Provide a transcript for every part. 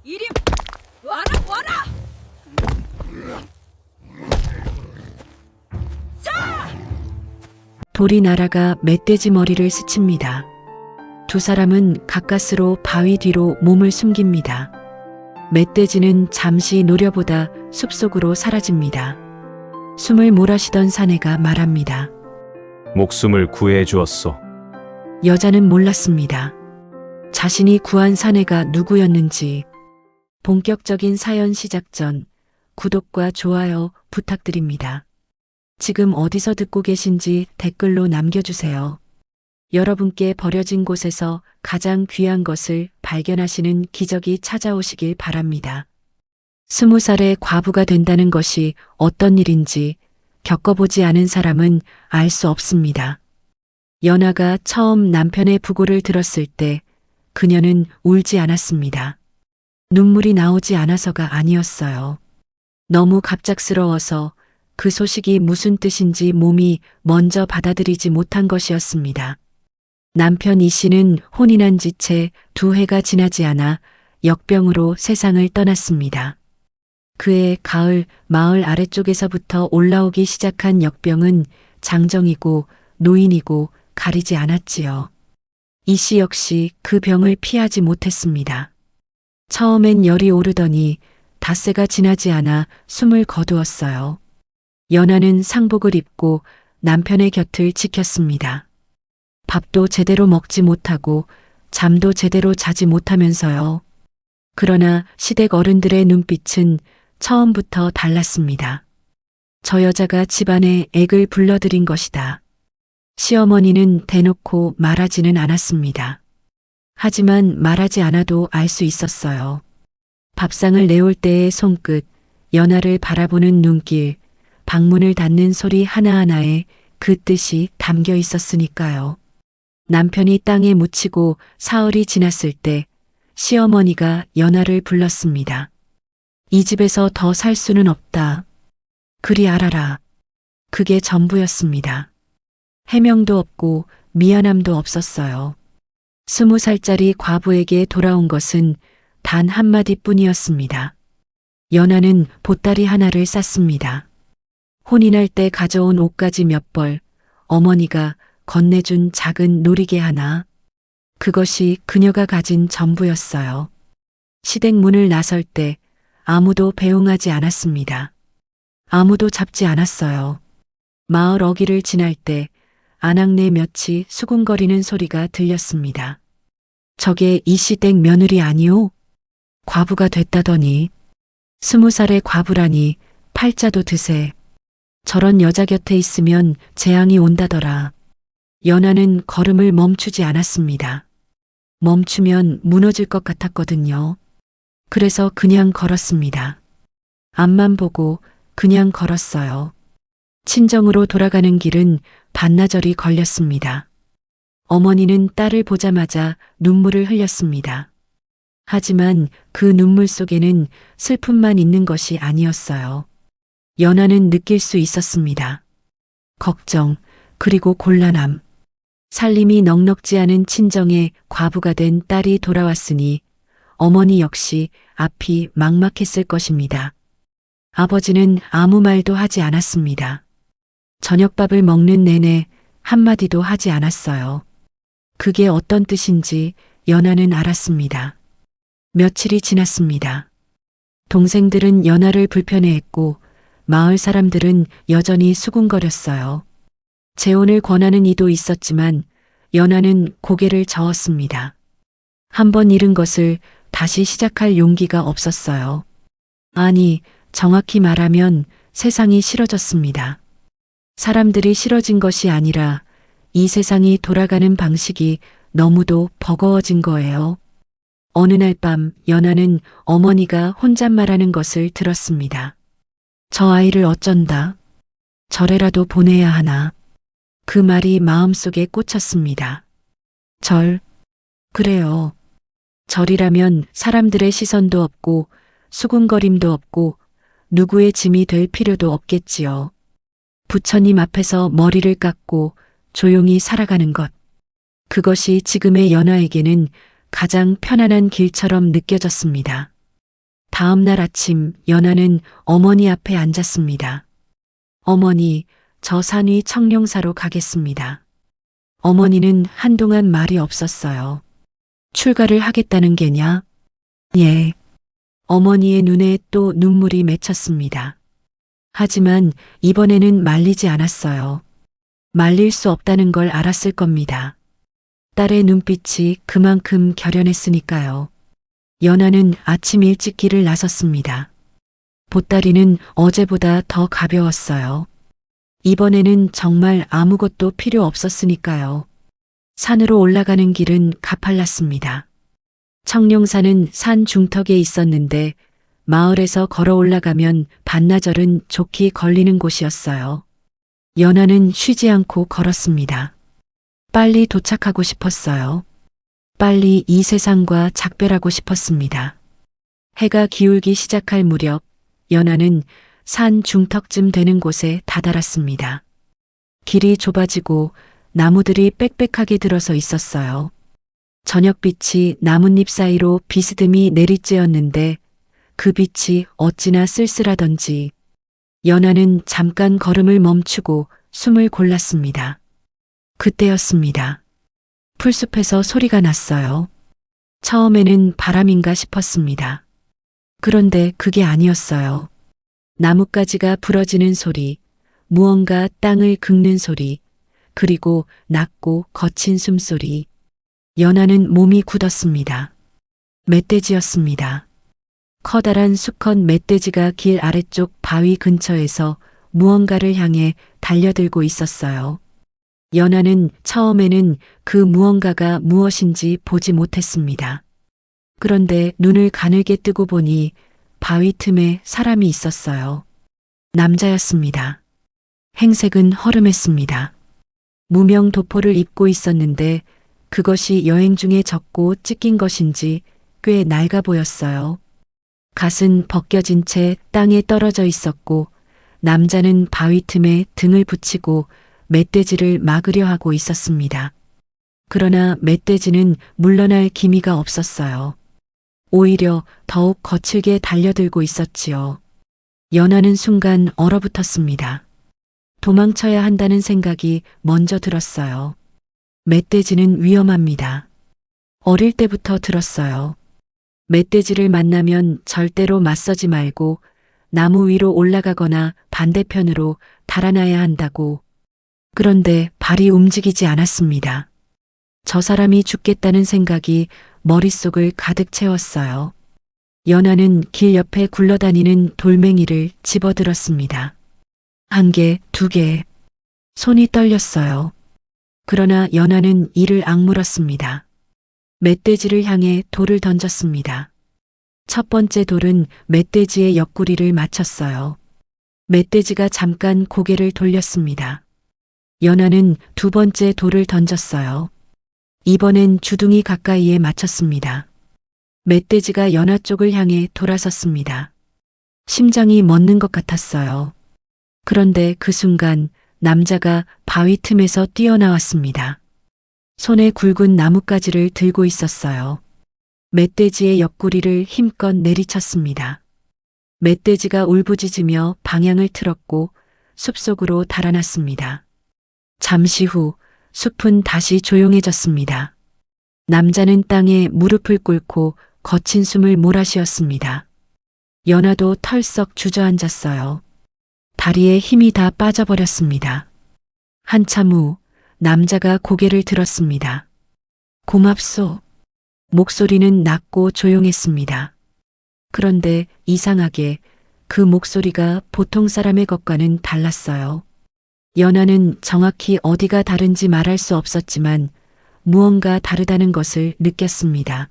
이리 와라 와라. 돌이 날아가 멧돼지 머리를 스칩니다. 두 사람은 가까스로 바위 뒤로 몸을 숨깁니다. 멧돼지는 잠시 노려보다 숲속으로 사라집니다. 숨을 몰아쉬던 사내가 말합니다. 목숨을 구해 주었소. 여자는 몰랐습니다. 자신이 구한 사내가 누구였는지. 본격적인 사연 시작 전 구독과 좋아요 부탁드립니다. 지금 어디서 듣고 계신지 댓글로 남겨주세요. 여러분께 버려진 곳에서 가장 귀한 것을 발견하시는 기적이 찾아오시길 바랍니다. 20살의 과부가 된다는 것이 어떤 일인지 겪어보지 않은 사람은 알 수 없습니다. 연하가 처음 남편의 부고를 들었을 때 그녀는 울지 않았습니다. 눈물이 나오지 않아서가 아니었어요. 너무 갑작스러워서 그 소식이 무슨 뜻인지 몸이 먼저 받아들이지 못한 것이었습니다. 남편 이 씨는 혼인한 지 채 2해가 지나지 않아 역병으로 세상을 떠났습니다. 그해 가을 마을 아래쪽에서부터 올라오기 시작한 역병은 장정이고 노인이고 가리지 않았지요. 이 씨 역시 그 병을 피하지 못했습니다. 처음엔 열이 오르더니 닷새가 지나지 않아 숨을 거두었어요. 연하는 상복을 입고 남편의 곁을 지켰습니다. 밥도 제대로 먹지 못하고 잠도 제대로 자지 못하면서요. 그러나 시댁 어른들의 눈빛은 처음부터 달랐습니다. 저 여자가 집안에 액을 불러들인 것이다. 시어머니는 대놓고 말하지는 않았습니다. 하지만 말하지 않아도 알 수 있었어요. 밥상을 내올 때의 손끝, 연하를 바라보는 눈길, 방문을 닫는 소리 하나하나에 그 뜻이 담겨 있었으니까요. 남편이 땅에 묻히고 사흘이 지났을 때 시어머니가 연하를 불렀습니다. 이 집에서 더 살 수는 없다. 그리 알아라. 그게 전부였습니다. 해명도 없고 미안함도 없었어요. 20살짜리 과부에게 돌아온 것은 단 한마디뿐이었습니다. 연하는 보따리 하나를 쌌습니다. 혼인할 때 가져온 옷가지 몇 벌, 어머니가 건네준 작은 놀이개 하나. 그것이 그녀가 가진 전부였어요. 시댁 문을 나설 때 아무도 배웅하지 않았습니다. 아무도 잡지 않았어요. 마을 어귀를 지날 때 안악내 몇이 수군거리는 소리가 들렸습니다. 저게 이 시댁 며느리 아니오? 과부가 됐다더니. 20살의 과부라니 팔자도 드세. 저런 여자 곁에 있으면 재앙이 온다더라. 연하는 걸음을 멈추지 않았습니다. 멈추면 무너질 것 같았거든요. 그래서 그냥 걸었습니다. 앞만 보고 그냥 걸었어요. 친정으로 돌아가는 길은 반나절이 걸렸습니다. 어머니는 딸을 보자마자 눈물을 흘렸습니다. 하지만 그 눈물 속에는 슬픔만 있는 것이 아니었어요. 연하는 느낄 수 있었습니다. 걱정, 그리고 곤란함. 살림이 넉넉지 않은 친정에 과부가 된 딸이 돌아왔으니 어머니 역시 앞이 막막했을 것입니다. 아버지는 아무 말도 하지 않았습니다. 저녁밥을 먹는 내내 한마디도 하지 않았어요. 그게 어떤 뜻인지 연하는 알았습니다. 며칠이 지났습니다. 동생들은 연하를 불편해했고 마을 사람들은 여전히 수군거렸어요. 재혼을 권하는 이도 있었지만 연하는 고개를 저었습니다. 한 번 잃은 것을 다시 시작할 용기가 없었어요. 아니, 정확히 말하면 세상이 싫어졌습니다. 사람들이 싫어진 것이 아니라 이 세상이 돌아가는 방식이 너무도 버거워진 거예요. 어느 날 밤 연하는 어머니가 혼잣말하는 것을 들었습니다. 저 아이를 어쩐다. 절에라도 보내야 하나. 그 말이 마음속에 꽂혔습니다. 절? 그래요. 절이라면 사람들의 시선도 없고 수군거림도 없고 누구의 짐이 될 필요도 없겠지요. 부처님 앞에서 머리를 깎고 조용히 살아가는 것. 그것이 지금의 연하에게는 가장 편안한 길처럼 느껴졌습니다. 다음 날 아침 연하는 어머니 앞에 앉았습니다. 어머니, 저 산 위 청룡사로 가겠습니다. 어머니는 한동안 말이 없었어요. 출가를 하겠다는 게냐? 예. 어머니의 눈에 또 눈물이 맺혔습니다. 하지만 이번에는 말리지 않았어요. 말릴 수 없다는 걸 알았을 겁니다. 딸의 눈빛이 그만큼 결연했으니까요. 연하는 아침 일찍 길을 나섰습니다. 보따리는 어제보다 더 가벼웠어요. 이번에는 정말 아무것도 필요 없었으니까요. 산으로 올라가는 길은 가팔랐습니다. 청룡산은 산 중턱에 있었는데 마을에서 걸어 올라가면 반나절은 좋게 걸리는 곳이었어요. 연하는 쉬지 않고 걸었습니다. 빨리 도착하고 싶었어요. 빨리 이 세상과 작별하고 싶었습니다. 해가 기울기 시작할 무렵 연하는 산 중턱쯤 되는 곳에 다다랐습니다. 길이 좁아지고 나무들이 빽빽하게 들어서 있었어요. 저녁빛이 나뭇잎 사이로 비스듬히 내리쬐었는데 그 빛이 어찌나 쓸쓸하던지 연하는 잠깐 걸음을 멈추고 숨을 골랐습니다. 그때였습니다. 풀숲에서 소리가 났어요. 처음에는 바람인가 싶었습니다. 그런데 그게 아니었어요. 나뭇가지가 부러지는 소리, 무언가 땅을 긁는 소리, 그리고 낮고 거친 숨소리. 연하는 몸이 굳었습니다. 멧돼지였습니다. 커다란 수컷 멧돼지가 길 아래쪽 바위 근처에서 무언가를 향해 달려들고 있었어요. 연하는 처음에는 그 무언가가 무엇인지 보지 못했습니다. 그런데 눈을 가늘게 뜨고 보니 바위 틈에 사람이 있었어요. 남자였습니다. 행색은 허름했습니다. 무명 도포를 입고 있었는데 그것이 여행 중에 젖고 찢긴 것인지 꽤 낡아 보였어요. 갓은 벗겨진 채 땅에 떨어져 있었고 남자는 바위 틈에 등을 붙이고 멧돼지를 막으려 하고 있었습니다. 그러나 멧돼지는 물러날 기미가 없었어요. 오히려 더욱 거칠게 달려들고 있었지요. 연하는 순간 얼어붙었습니다. 도망쳐야 한다는 생각이 먼저 들었어요. 멧돼지는 위험합니다. 어릴 때부터 들었어요. 멧돼지를 만나면 절대로 맞서지 말고 나무 위로 올라가거나 반대편으로 달아나야 한다고. 그런데 발이 움직이지 않았습니다. 저 사람이 죽겠다는 생각이 머릿속을 가득 채웠어요. 연하는 길 옆에 굴러다니는 돌멩이를 집어들었습니다. 1개, 2개. 손이 떨렸어요. 그러나 연하는 이를 악물었습니다. 멧돼지를 향해 돌을 던졌습니다. 첫 번째 돌은 멧돼지의 옆구리를 맞췄어요. 멧돼지가 잠깐 고개를 돌렸습니다. 연하는 두 번째 돌을 던졌어요. 이번엔 주둥이 가까이에 맞췄습니다. 멧돼지가 연하 쪽을 향해 돌아섰습니다. 심장이 멎는 것 같았어요. 그런데 그 순간 남자가 바위 틈에서 뛰어나왔습니다. 손에 굵은 나뭇가지를 들고 있었어요. 멧돼지의 옆구리를 힘껏 내리쳤습니다. 멧돼지가 울부짖으며 방향을 틀었고 숲속으로 달아났습니다. 잠시 후 숲은 다시 조용해졌습니다. 남자는 땅에 무릎을 꿇고 거친 숨을 몰아쉬었습니다. 연하도 털썩 주저앉았어요. 다리에 힘이 다 빠져버렸습니다. 한참 후 남자가 고개를 들었습니다. 고맙소. 목소리는 낮고 조용했습니다. 그런데 이상하게 그 목소리가 보통 사람의 것과는 달랐어요. 연하는 정확히 어디가 다른지 말할 수 없었지만 무언가 다르다는 것을 느꼈습니다.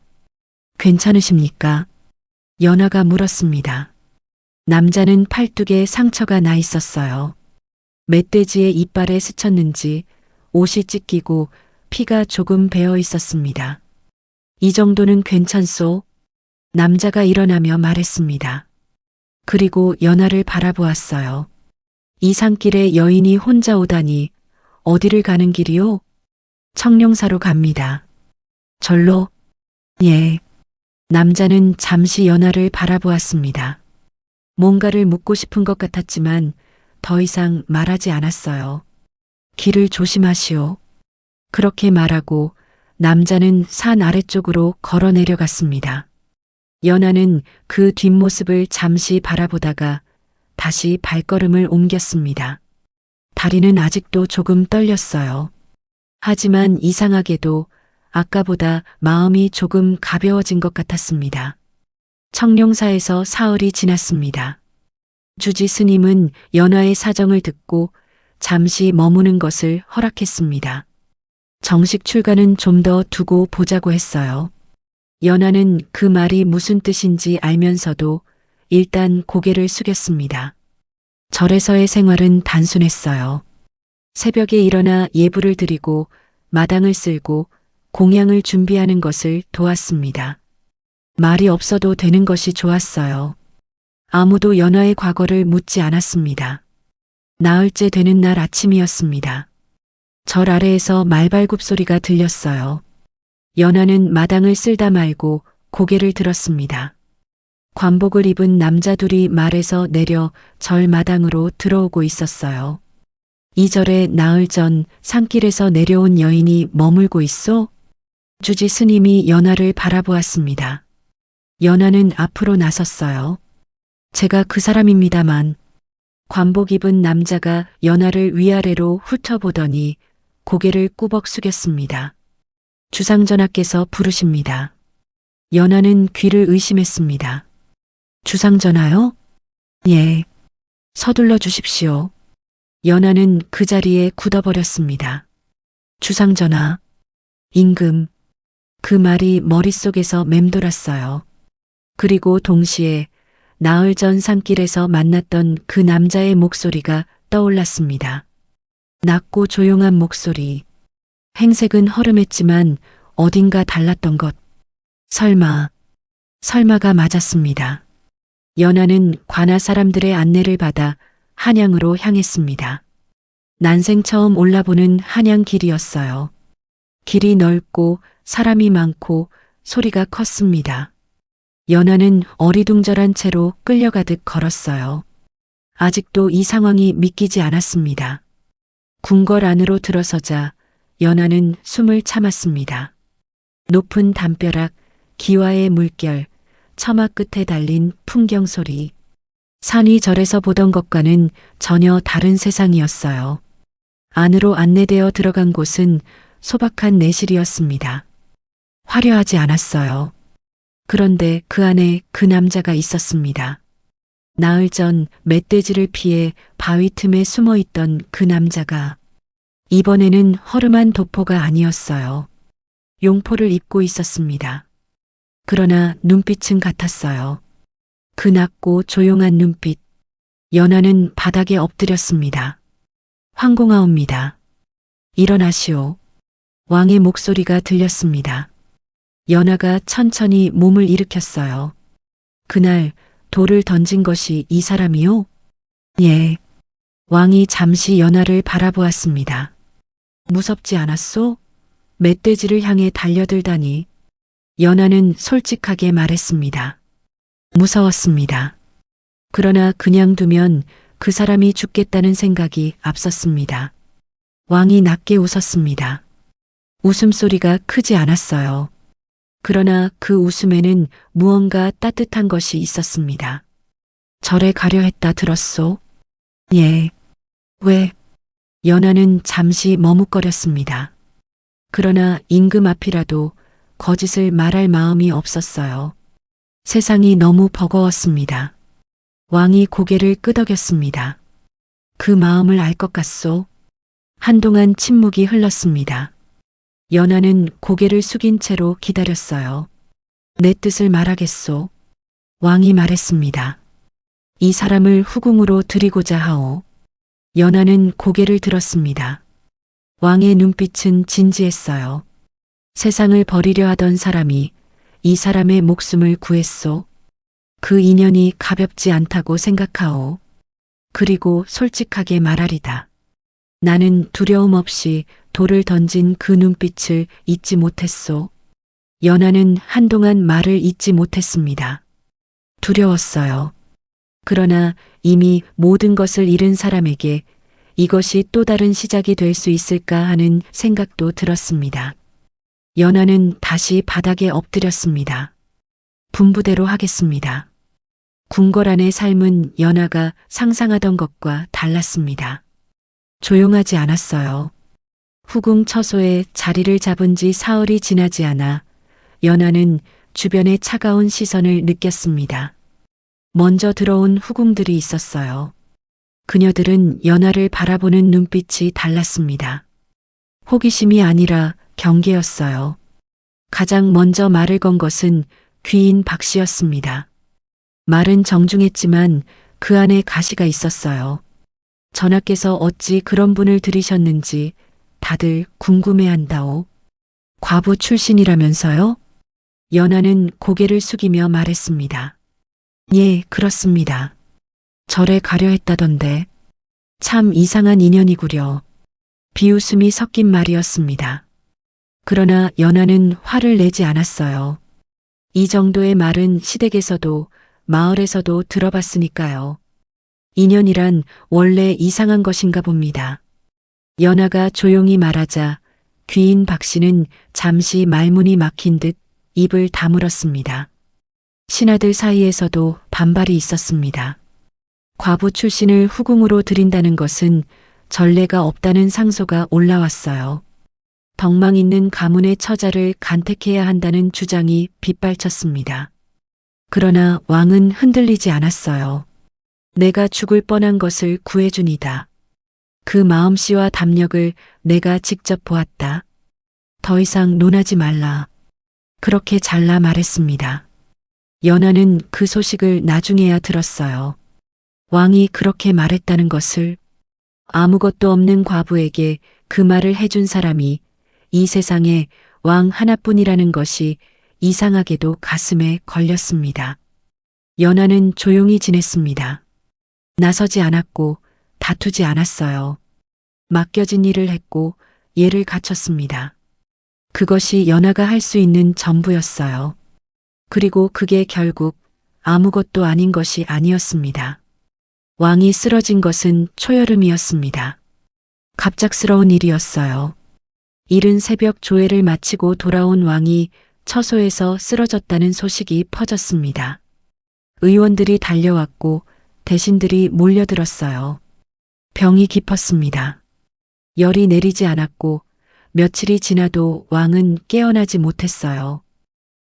괜찮으십니까? 연하가 물었습니다. 남자는 팔뚝에 상처가 나 있었어요. 멧돼지의 이빨에 스쳤는지 옷이 찢기고 피가 조금 배어 있었습니다. 이 정도는 괜찮소? 남자가 일어나며 말했습니다. 그리고 연하를 바라보았어요. 이 산길에 여인이 혼자 오다니 어디를 가는 길이요? 청룡사로 갑니다. 절로? 예. 남자는 잠시 연하를 바라보았습니다. 뭔가를 묻고 싶은 것 같았지만 더 이상 말하지 않았어요. 길을 조심하시오. 그렇게 말하고 남자는 산 아래쪽으로 걸어 내려갔습니다. 연하는 그 뒷모습을 잠시 바라보다가 다시 발걸음을 옮겼습니다. 다리는 아직도 조금 떨렸어요. 하지만 이상하게도 아까보다 마음이 조금 가벼워진 것 같았습니다. 청룡사에서 사흘이 지났습니다. 주지 스님은 연하의 사정을 듣고 잠시 머무는 것을 허락했습니다. 정식 출가는 좀 더 두고 보자고 했어요. 연하는 그 말이 무슨 뜻인지 알면서도 일단 고개를 숙였습니다. 절에서의 생활은 단순했어요. 새벽에 일어나 예불을 드리고 마당을 쓸고 공양을 준비하는 것을 도왔습니다. 말이 없어도 되는 것이 좋았어요. 아무도 연하의 과거를 묻지 않았습니다. 나흘째 되는 날 아침이었습니다. 절 아래에서 말발굽 소리가 들렸어요. 연하는 마당을 쓸다 말고 고개를 들었습니다. 관복을 입은 남자 둘이 말에서 내려 절 마당으로 들어오고 있었어요. 이 절에 나흘 전 산길에서 내려온 여인이 머물고 있소? 주지 스님이 연하를 바라보았습니다. 연하는 앞으로 나섰어요. 제가 그 사람입니다만. 관복 입은 남자가 연하를 위아래로 훑어보더니 고개를 꾸벅 숙였습니다. 주상전하께서 부르십니다. 연하는 귀를 의심했습니다. 주상전하요? 예. 서둘러 주십시오. 연하는 그 자리에 굳어버렸습니다. 주상전하. 임금. 그 말이 머릿속에서 맴돌았어요. 그리고 동시에 나흘 전 산길에서 만났던 그 남자의 목소리가 떠올랐습니다. 낮고 조용한 목소리. 행색은 허름했지만 어딘가 달랐던 것. 설마가 맞았습니다. 연하는 관아 사람들의 안내를 받아 한양으로 향했습니다. 난생 처음 올라보는 한양 길이었어요. 길이 넓고 사람이 많고 소리가 컸습니다. 연하는 어리둥절한 채로 끌려가듯 걸었어요. 아직도 이 상황이 믿기지 않았습니다. 궁궐 안으로 들어서자 연하는 숨을 참았습니다. 높은 담벼락, 기와의 물결, 처마 끝에 달린 풍경 소리. 산이 절에서 보던 것과는 전혀 다른 세상이었어요. 안으로 안내되어 들어간 곳은 소박한 내실이었습니다. 화려하지 않았어요. 그런데 그 안에 그 남자가 있었습니다. 나흘 전 멧돼지를 피해 바위 틈에 숨어 있던 그 남자가 이번에는 허름한 도포가 아니었어요. 용포를 입고 있었습니다. 그러나 눈빛은 같았어요. 그 낮고 조용한 눈빛. 연하는 바닥에 엎드렸습니다. 황공하옵니다. 일어나시오. 왕의 목소리가 들렸습니다. 연하가 천천히 몸을 일으켰어요. 그날 돌을 던진 것이 이 사람이요? 예. 왕이 잠시 연하를 바라보았습니다. 무섭지 않았소? 멧돼지를 향해 달려들다니. 연하는 솔직하게 말했습니다. 무서웠습니다. 그러나 그냥 두면 그 사람이 죽겠다는 생각이 앞섰습니다. 왕이 낮게 웃었습니다. 웃음소리가 크지 않았어요. 그러나 그 웃음에는 무언가 따뜻한 것이 있었습니다. 절에 가려 했다 들었소? 예. 왜? 연하는 잠시 머뭇거렸습니다. 그러나 임금 앞이라도 거짓을 말할 마음이 없었어요. 세상이 너무 버거웠습니다. 왕이 고개를 끄덕였습니다. 그 마음을 알 것 같소? 한동안 침묵이 흘렀습니다. 연하는 고개를 숙인 채로 기다렸어요. 내 뜻을 말하겠소. 왕이 말했습니다. 이 사람을 후궁으로 드리고자 하오. 연하는 고개를 들었습니다. 왕의 눈빛은 진지했어요. 세상을 버리려 하던 사람이 이 사람의 목숨을 구했소. 그 인연이 가볍지 않다고 생각하오. 그리고 솔직하게 말하리다. 나는 두려움 없이 돌을 던진 그 눈빛을 잊지 못했소. 연하는 한동안 말을 잇지 못했습니다. 두려웠어요. 그러나 이미 모든 것을 잃은 사람에게 이것이 또 다른 시작이 될 수 있을까 하는 생각도 들었습니다. 연하는 다시 바닥에 엎드렸습니다. 분부대로 하겠습니다. 궁궐안의 삶은 연하가 상상하던 것과 달랐습니다. 조용하지 않았어요. 후궁 처소에 자리를 잡은 지 사흘이 지나지 않아 연하는 주변의 차가운 시선을 느꼈습니다. 먼저 들어온 후궁들이 있었어요. 그녀들은 연하를 바라보는 눈빛이 달랐습니다. 호기심이 아니라 경계였어요. 가장 먼저 말을 건 것은 귀인 박 씨였습니다. 말은 정중했지만 그 안에 가시가 있었어요. 전하께서 어찌 그런 분을 들이셨는지 다들 궁금해한다오. 과부 출신이라면서요? 연하는 고개를 숙이며 말했습니다. 예, 그렇습니다. 절에 가려 했다던데. 참 이상한 인연이구려. 비웃음이 섞인 말이었습니다. 그러나 연하는 화를 내지 않았어요. 이 정도의 말은 시댁에서도 마을에서도 들어봤으니까요. 인연이란 원래 이상한 것인가 봅니다. 연하가 조용히 말하자 귀인 박 씨는 잠시 말문이 막힌 듯 입을 다물었습니다. 신하들 사이에서도 반발이 있었습니다. 과부 출신을 후궁으로 들인다는 것은 전례가 없다는 상소가 올라왔어요. 덕망 있는 가문의 처자를 간택해야 한다는 주장이 빗발쳤습니다. 그러나 왕은 흔들리지 않았어요. 내가 죽을 뻔한 것을 구해주니다. 그 마음씨와 담력을 내가 직접 보았다. 더 이상 논하지 말라. 그렇게 잘라 말했습니다. 연하는 그 소식을 나중에야 들었어요. 왕이 그렇게 말했다는 것을, 아무것도 없는 과부에게 그 말을 해준 사람이 이 세상에 왕 하나뿐이라는 것이 이상하게도 가슴에 걸렸습니다. 연하는 조용히 지냈습니다. 나서지 않았고 다투지 않았어요. 맡겨진 일을 했고 예를 갖췄습니다. 그것이 연하가 할 수 있는 전부였어요. 그리고 그게 결국 아무것도 아닌 것이 아니었습니다. 왕이 쓰러진 것은 초여름이었습니다. 갑작스러운 일이었어요. 이른 새벽 조회를 마치고 돌아온 왕이 처소에서 쓰러졌다는 소식이 퍼졌습니다. 의원들이 달려왔고 대신들이 몰려들었어요. 병이 깊었습니다. 열이 내리지 않았고 며칠이 지나도 왕은 깨어나지 못했어요.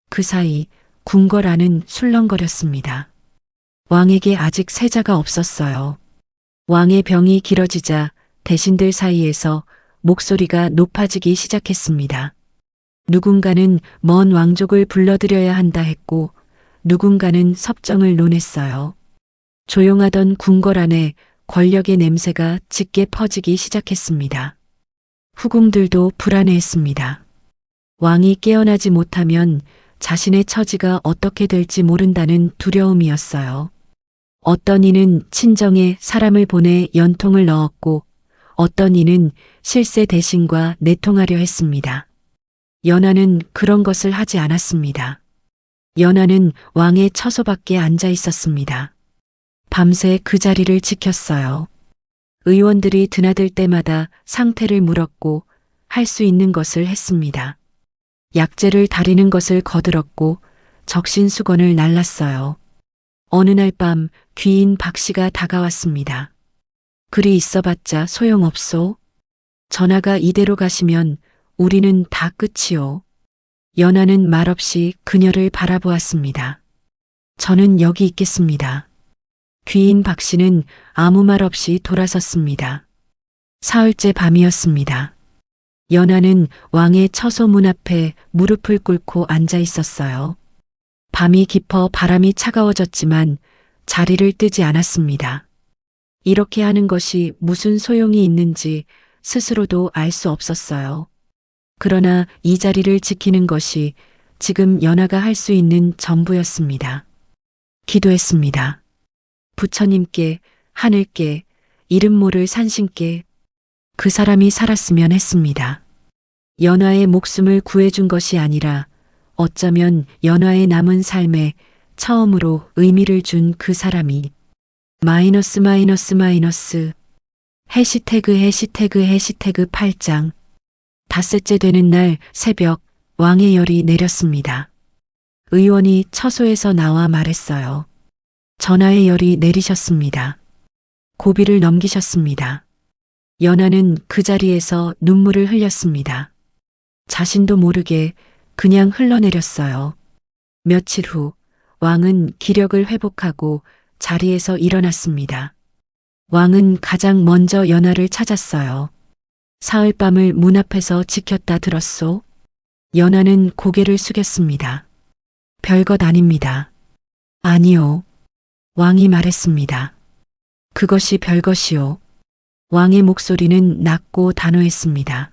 그 사이 궁궐 안은 술렁거렸습니다. 왕에게 아직 세자가 없었어요. 왕의 병이 길어지자 대신들 사이에서 목소리가 높아지기 시작했습니다. 누군가는 먼 왕족을 불러들여야 한다 했고 누군가는 섭정을 논했어요. 조용하던 궁궐 안에 권력의 냄새가 짙게 퍼지기 시작했습니다. 후궁들도 불안해했습니다. 왕이 깨어나지 못하면 자신의 처지가 어떻게 될지 모른다는 두려움이었어요. 어떤 이는 친정에 사람을 보내 연통을 넣었고 어떤 이는 실세 대신과 내통하려 했습니다. 연하는 그런 것을 하지 않았습니다. 연하는 왕의 처소 밖에 앉아 있었습니다. 밤새 그 자리를 지켰어요. 의원들이 드나들 때마다 상태를 물었고 할 수 있는 것을 했습니다. 약재를 다리는 것을 거들었고 적신수건을 날랐어요. 어느 날 밤 귀인 박 씨가 다가왔습니다. 그리 있어봤자 소용없소. 전하가 이대로 가시면 우리는 다 끝이오. 연하는 말없이 그녀를 바라보았습니다. 저는 여기 있겠습니다. 귀인 박 씨는 아무 말 없이 돌아섰습니다. 사흘째 밤이었습니다. 연하는 왕의 처소 문 앞에 무릎을 꿇고 앉아 있었어요. 밤이 깊어 바람이 차가워졌지만 자리를 뜨지 않았습니다. 이렇게 하는 것이 무슨 소용이 있는지 스스로도 알 수 없었어요. 그러나 이 자리를 지키는 것이 지금 연하가 할 수 있는 전부였습니다. 기도했습니다. 부처님께, 하늘께, 이름 모를 산신께 그 사람이 살았으면 했습니다. 연하의 목숨을 구해준 것이 아니라 어쩌면 연화의 남은 삶에 처음으로 의미를 준 그 사람이 마이너스 해시태그 8장 닷새째 되는 날 새벽 왕의 열이 내렸습니다. 의원이 처소에서 나와 말했어요. 전하의 열이 내리셨습니다. 고비를 넘기셨습니다. 연하는 그 자리에서 눈물을 흘렸습니다. 자신도 모르게 그냥 흘러내렸어요. 며칠 후 왕은 기력을 회복하고 자리에서 일어났습니다. 왕은 가장 먼저 연하를 찾았어요. 사흘밤을 문 앞에서 지켰다 들었소? 연하는 고개를 숙였습니다. 별것 아닙니다. 아니요. 왕이 말했습니다. 그것이 별것이요. 왕의 목소리는 낮고 단호했습니다.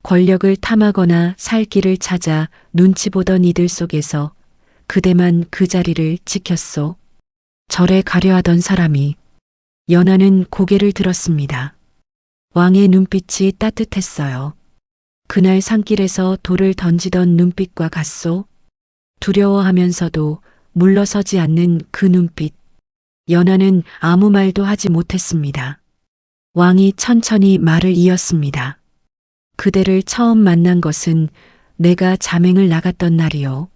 권력을 탐하거나 살 길을 찾아 눈치 보던 이들 속에서 그대만 그 자리를 지켰소. 절에 가려 하던 사람이. 연하는 고개를 들었습니다. 왕의 눈빛이 따뜻했어요. 그날 산길에서 돌을 던지던 눈빛과 같소. 두려워하면서도 물러서지 않는 그 눈빛. 연하는 아무 말도 하지 못했습니다. 왕이 천천히 말을 이었습니다. 그대를 처음 만난 것은 내가 자맹을 나갔던 날이요.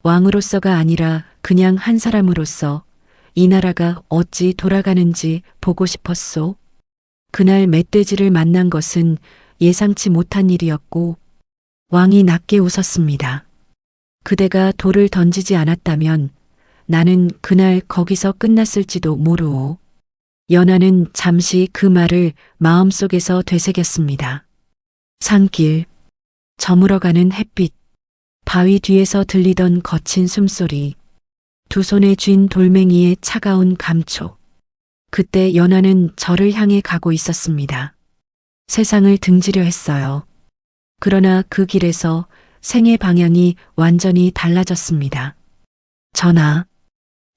왕으로서가 아니라 그냥 한 사람으로서 이 나라가 어찌 돌아가는지 보고 싶었소. 그날 멧돼지를 만난 것은 예상치 못한 일이었고 왕이 낮게 웃었습니다. 그대가 돌을 던지지 않았다면 나는 그날 거기서 끝났을지도 모르오. 연하는 잠시 그 말을 마음속에서 되새겼습니다. 산길, 저물어가는 햇빛, 바위 뒤에서 들리던 거친 숨소리, 두 손에 쥔 돌멩이의 차가운 감촉. 그때 연하는 절을 향해 가고 있었습니다. 세상을 등지려 했어요. 그러나 그 길에서 생의 방향이 완전히 달라졌습니다. 전하,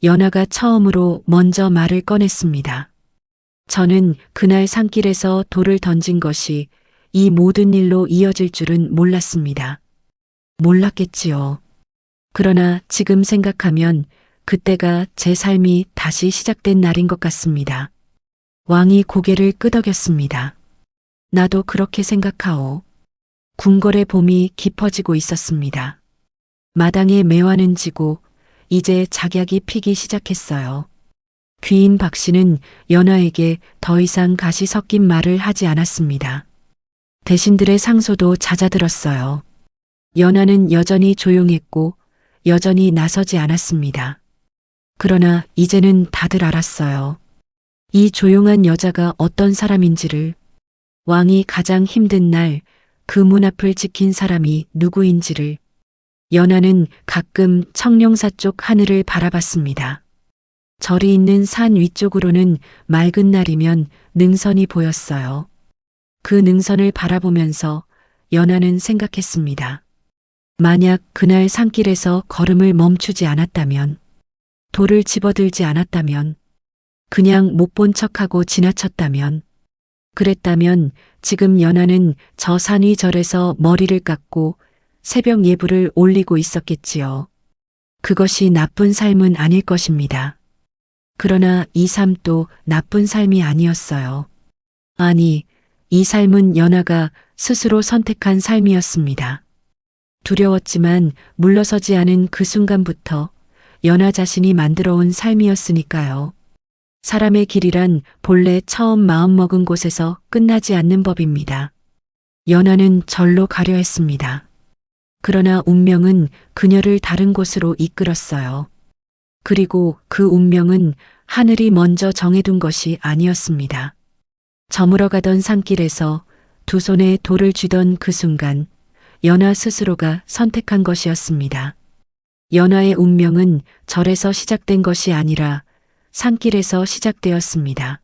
연하가 처음으로 먼저 말을 꺼냈습니다. 저는 그날 산길에서 돌을 던진 것이 이 모든 일로 이어질 줄은 몰랐습니다. 몰랐겠지요. 그러나 지금 생각하면 그때가 제 삶이 다시 시작된 날인 것 같습니다. 왕이 고개를 끄덕였습니다. 나도 그렇게 생각하오. 궁궐의 봄이 깊어지고 있었습니다. 마당에 매화는 지고 이제 작약이 피기 시작했어요. 귀인 박 씨는 연하에게 더 이상 가시 섞인 말을 하지 않았습니다. 대신들의 상소도 잦아들었어요. 연하는 여전히 조용했고 여전히 나서지 않았습니다. 그러나 이제는 다들 알았어요. 이 조용한 여자가 어떤 사람인지를, 왕이 가장 힘든 날 그 문 앞을 지킨 사람이 누구인지를. 연하는 가끔 청룡사 쪽 하늘을 바라봤습니다. 절이 있는 산 위쪽으로는 맑은 날이면 능선이 보였어요. 그 능선을 바라보면서 연하는 생각했습니다. 만약 그날 산길에서 걸음을 멈추지 않았다면, 돌을 집어들지 않았다면, 그냥 못 본 척하고 지나쳤다면, 그랬다면 지금 연하는 저 산 위 절에서 머리를 깎고 새벽 예불을 올리고 있었겠지요. 그것이 나쁜 삶은 아닐 것입니다. 그러나 이 삶도 나쁜 삶이 아니었어요. 아니, 이 삶은 연하가 스스로 선택한 삶이었습니다. 두려웠지만 물러서지 않은 그 순간부터 연하 자신이 만들어온 삶이었으니까요. 사람의 길이란 본래 처음 마음먹은 곳에서 끝나지 않는 법입니다. 연하는 절로 가려 했습니다. 그러나 운명은 그녀를 다른 곳으로 이끌었어요. 그리고 그 운명은 하늘이 먼저 정해둔 것이 아니었습니다. 저물어가던 산길에서 두 손에 돌을 쥐던 그 순간 연하 스스로가 선택한 것이었습니다. 연하의 운명은 절에서 시작된 것이 아니라 산길에서 시작되었습니다.